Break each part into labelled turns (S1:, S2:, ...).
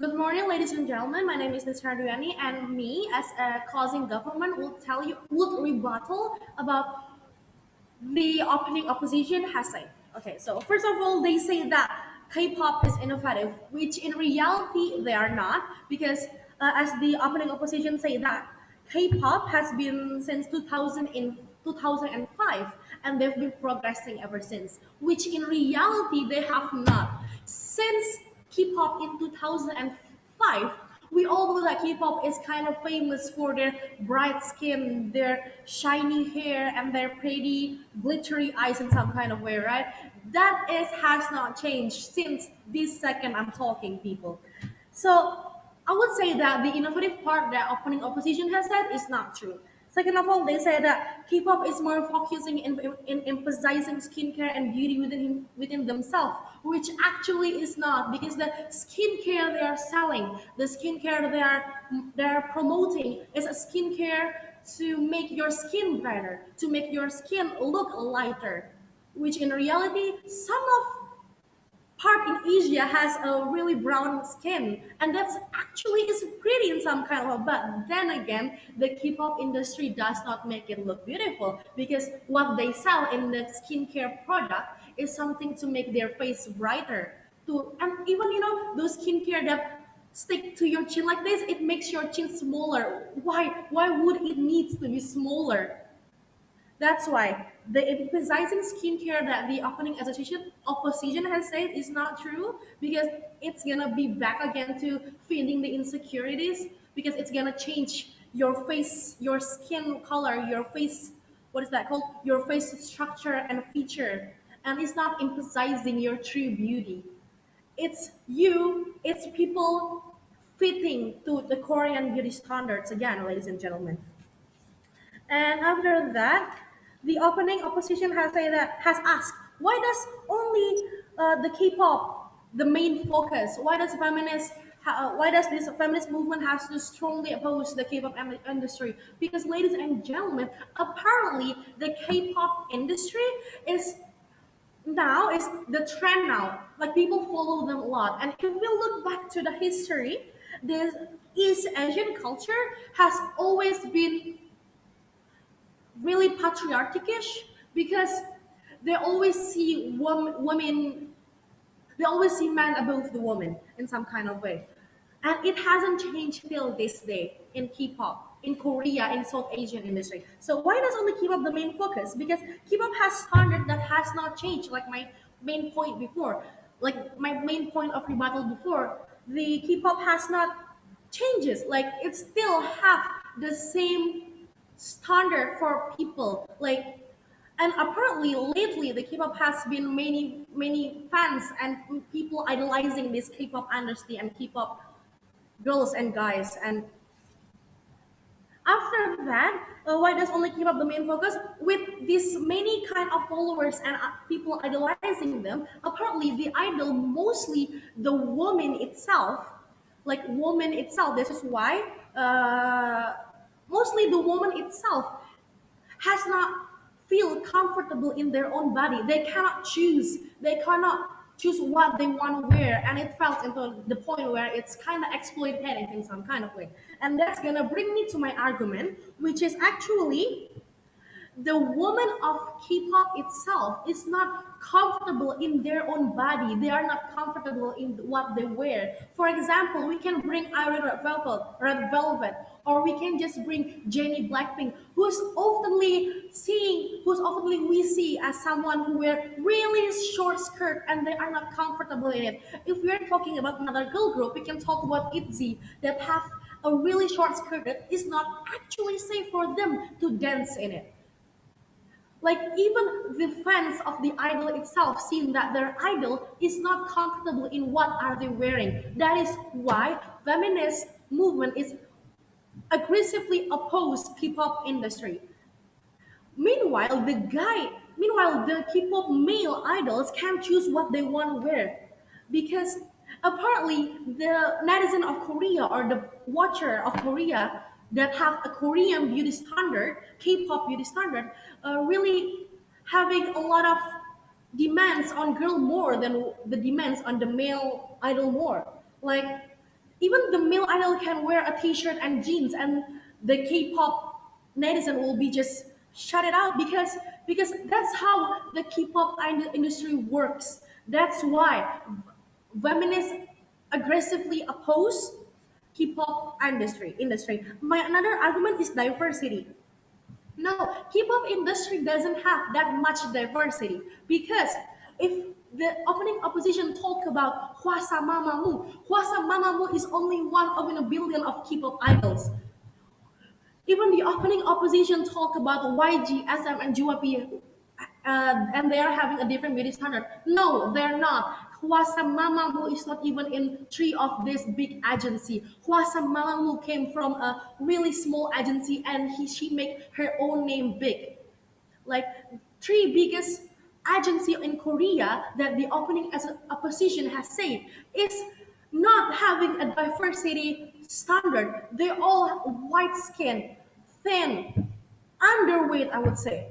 S1: Good morning, ladies and gentlemen. My name is Nasional, and me, as a causing government, will tell you would rebuttal about the opening opposition has said. Okay, so first of all, they say that K-pop is innovative, which in reality they are not, because as the opening opposition say that K-pop has been since 2005, and they've been progressing ever since, which in reality they have not. Since K-pop in 2005, we all know that K-pop is kind of famous for their bright skin, their shiny hair, and their pretty glittery eyes in some kind of way, right? That is has not changed since this second I'm talking, people. So I would say that the innovative part that opening opposition has said is not true. Second of all, they say that K-pop is more focusing in emphasizing skincare and beauty within themselves, which actually is not, because the skincare they are selling, the skincare they are promoting is a skincare to make your skin brighter, to make your skin look lighter, which in reality some of part in Asia has a really brown skin, and that's actually is pretty in some kind of. But then again, the K-pop industry does not make it look beautiful, because what they sell in the skincare product is something to make their face brighter. To and even those skincare that stick to your chin like this, it makes your chin smaller. Why? Why would it needs to be smaller? That's why the emphasizing skincare that the opening opposition has said is not true, because it's gonna be back again to feeling the insecurities, because it's gonna change your face, your skin color, your face, what is that called? Your face structure and feature. And it's not emphasizing your true beauty. It's people fitting to the Korean beauty standards again, ladies and gentlemen. And after that, the opening opposition has asked, why does only the K-pop the main focus? Why does this feminist movement has to strongly oppose the K-pop industry? Because, ladies and gentlemen, apparently the K-pop industry is is the trend now. Like, people follow them a lot, and if we look back to the history, this East Asian culture has always been really patriarchic-ish, because they always see women, they always see man above the woman in some kind of way. And it hasn't changed till this day in K-pop, in Korea, in South Asian industry. So why does only K-pop the main focus? Because K-pop has standard that has not changed, like my main point before. Like my main point of rebuttal before, the K-pop has not changes. Like, it still have the same standard for people. Like, and apparently lately the K-pop has been many fans and people idolizing this K-pop industry and K-pop girls and guys. And after that, why does only K-pop the main focus? With this many kind of followers and people idolizing them, apparently the idol mostly the woman itself, like woman itself. This is why mostly the woman itself has not feel comfortable in their own body. They cannot choose. They cannot choose what they want to wear, and it falls into the point where it's kind of exploitative in some kind of way. And that's gonna bring me to my argument, which is actually the woman of K-pop itself is not comfortable in their own body. They are not comfortable in what they wear. For example, we can bring Iron Red Velvet, or we can just bring Jennie Blackpink, who's oftenly we see as someone who wear really short skirt and they are not comfortable in it. If we are talking about another girl group, we can talk about ITZY, that have a really short skirt that is not actually safe for them to dance in it. Like, even the fans of the idol itself seeing that their idol is not comfortable in what are they wearing. That is why feminist movement is aggressively opposed K-pop industry. Meanwhile, the K-pop male idols can choose what they want to wear, because apparently the netizen of Korea, or the watcher of Korea that have a Korean beauty standard, K-pop beauty standard, really having a lot of demands on girl more than the demands on the male idol more. Like, Even the male idol can wear a t-shirt and jeans, and the K-pop netizen will be just shut it out, because that's how the K-pop industry works. That's why feminists aggressively oppose K-pop industry. My another argument is diversity. No, K-pop industry doesn't have that much diversity, because if the opening opposition talk about Hwasa Mamamoo, Hwasa Mamamoo is only one of in a billion of K-pop idols. Even the opening opposition talk about YG, SM, and JYP, and they are having a different beauty standard. No, they're not. Hwasa Mamamoo is not even in three of this big agency. Hwasa Mamamoo came from a really small agency, and she make her own name big. Like three biggest agency in Korea that the opening as a opposition has said is not having a diversity standard. They're all white skin, thin, underweight, I would say.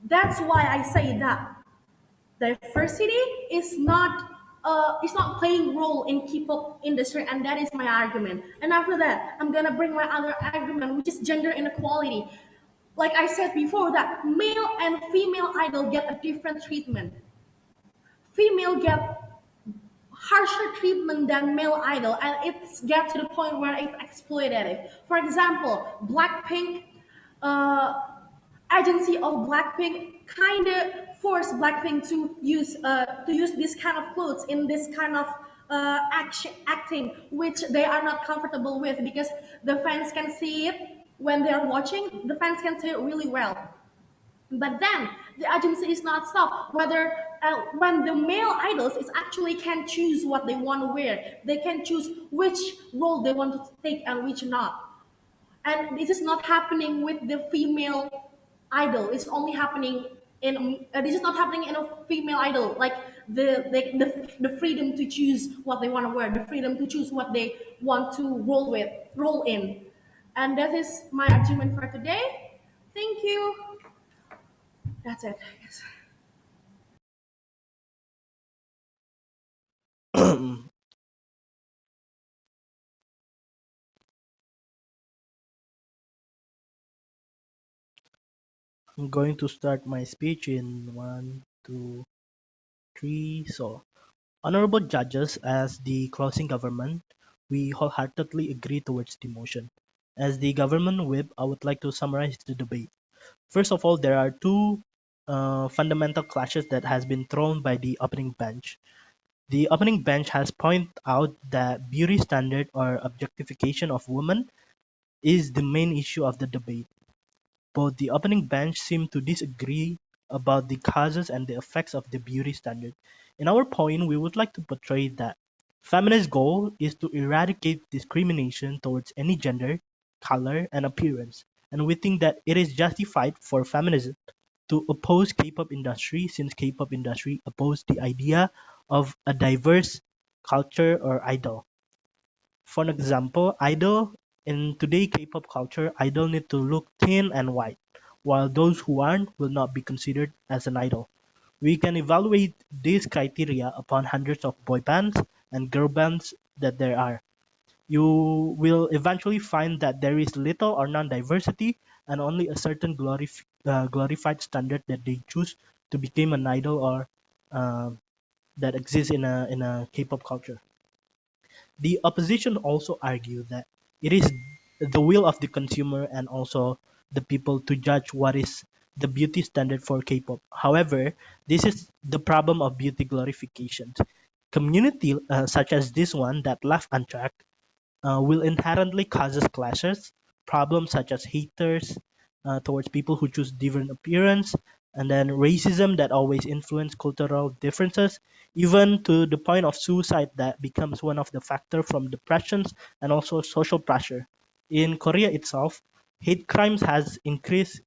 S1: That's why I say that diversity is not playing role in K-pop industry, and that is my argument. And after that, I'm gonna bring my other argument, which is gender inequality. Like I said before, that male and female idol get a different treatment. Female get harsher treatment than male idol, and it's get to the point where it's exploitative. For example, Blackpink, uh, agency of Blackpink kind of force Blackpink to use this kind of clothes in this kind of acting, which they are not comfortable with, because the fans can see it when they are watching. The fans can see it really well. But then the agency is not stopped. Whether when the male idols is actually can choose what they want to wear, they can choose which role they want to take and which not. And this is not happening with the female idol. It's only happening in this is not happening in a female idol. Like the freedom to choose what they want to wear, the freedom to choose what they want to roll in. And that is my argument for today. Thank you. That's it. Yes.
S2: I'm going to start my speech in one, two, three. So, honorable judges, as the closing government, we wholeheartedly agree towards the motion. As the government whip, I would like to summarize the debate. First of all, there are two fundamental clashes that has been thrown by the opening bench. The opening bench has pointed out that beauty standard or objectification of women is the main issue of the debate. Both the opening bench seem to disagree about the causes and the effects of the beauty standard. In our point, we would like to portray that feminist goal is to eradicate discrimination towards any gender, color, and appearance. And we think that it is justified for feminism to oppose K-pop industry, since K-pop industry oppose the idea of a diverse culture or idol. For an example, idol in today K-pop culture, idol need to look thin and white, while those who aren't will not be considered as an idol. We can evaluate these criteria upon hundreds of boy bands and girl bands that there are. You will eventually find that there is little or none diversity, and only a certain glorified standard that they choose to become an idol or uh, that exists in a K-pop culture. The opposition also argued that it is the will of the consumer and also the people to judge what is the beauty standard for K-pop. However, this is the problem of beauty glorification. Community such as this one that left unchecked will inherently causes clashes, problems such as haters towards people who choose different appearance, and then racism that always influence cultural differences, even to the point of suicide that becomes one of the factor from depressions and also social pressure. In Korea itself, hate crimes has increased,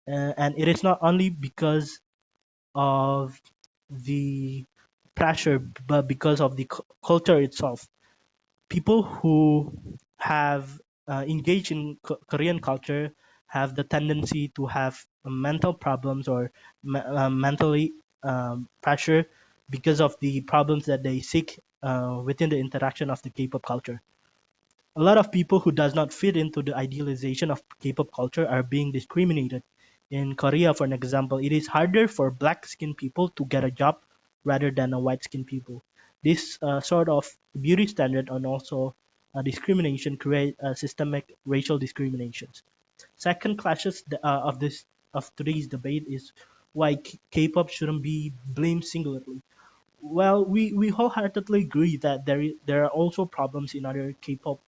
S2: and it is not only because of the pressure, but because of the culture itself. People who have engaged in Korean culture have the tendency to have mental problems or mentally pressure because of the problems that they seek within the interaction of the K-pop culture. A lot of people who does not fit into the idealization of K-pop culture are being discriminated. In Korea, for an example, it is harder for black-skinned people to get a job rather than a white-skinned people. This sort of beauty standard and also discrimination create systemic racial discriminations. Second clashes of today's debate is why K-pop shouldn't be blamed singularly. Well, we wholeheartedly agree that there are also problems in other K-pop,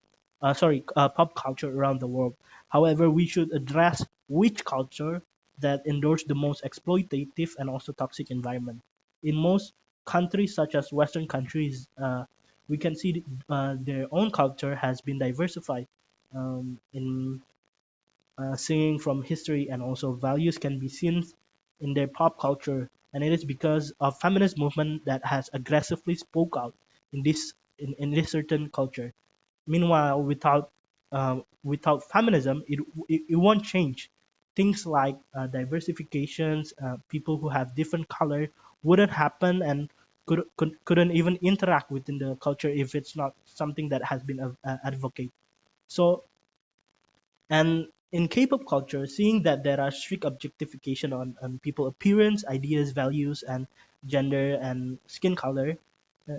S2: pop culture around the world. However, we should address which culture that endorse the most exploitative and also toxic environment. In most countries, such as Western countries, we can see their own culture has been diversified. In Singing from history and also values can be seen in their pop culture, and it is because of feminist movement that has aggressively spoke out in this certain culture. Meanwhile, without feminism, it won't change. Things like diversifications, people who have different color wouldn't happen and couldn't even interact within the culture if it's not something that has been advocated. So, and in K-pop culture, seeing that there are strict objectification on people appearance, ideas, values, and gender and skin color,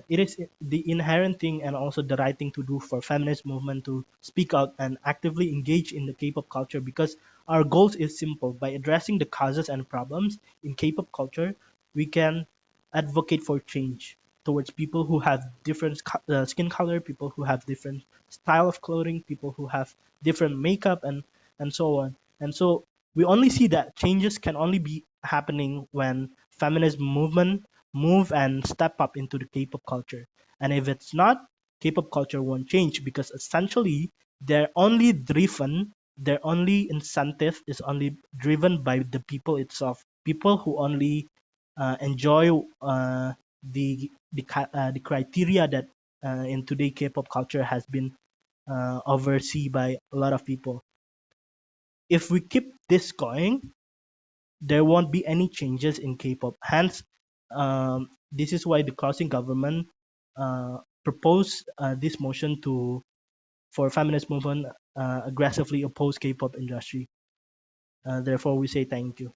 S2: it is the inherent thing and also the right thing to do for feminist movement to speak out and actively engage in the K-pop culture because our goals is simple. By addressing the causes and problems in K-pop culture, we can advocate for change towards people who have different skin color, people who have different style of clothing, people who have different makeup and so on. And so we only see that changes can only be happening when feminist movement move and step up into the K-pop culture. And if it's not, K-pop culture won't change because essentially their only incentive is only driven by the people itself. People who only enjoy the criteria that in today K-pop culture has been overseen by a lot of people. If we keep this going, there won't be any changes in K-pop. Hence, this is why the crossing government proposed this motion to for feminist movement aggressively oppose K-pop industry. Therefore, we say thank you.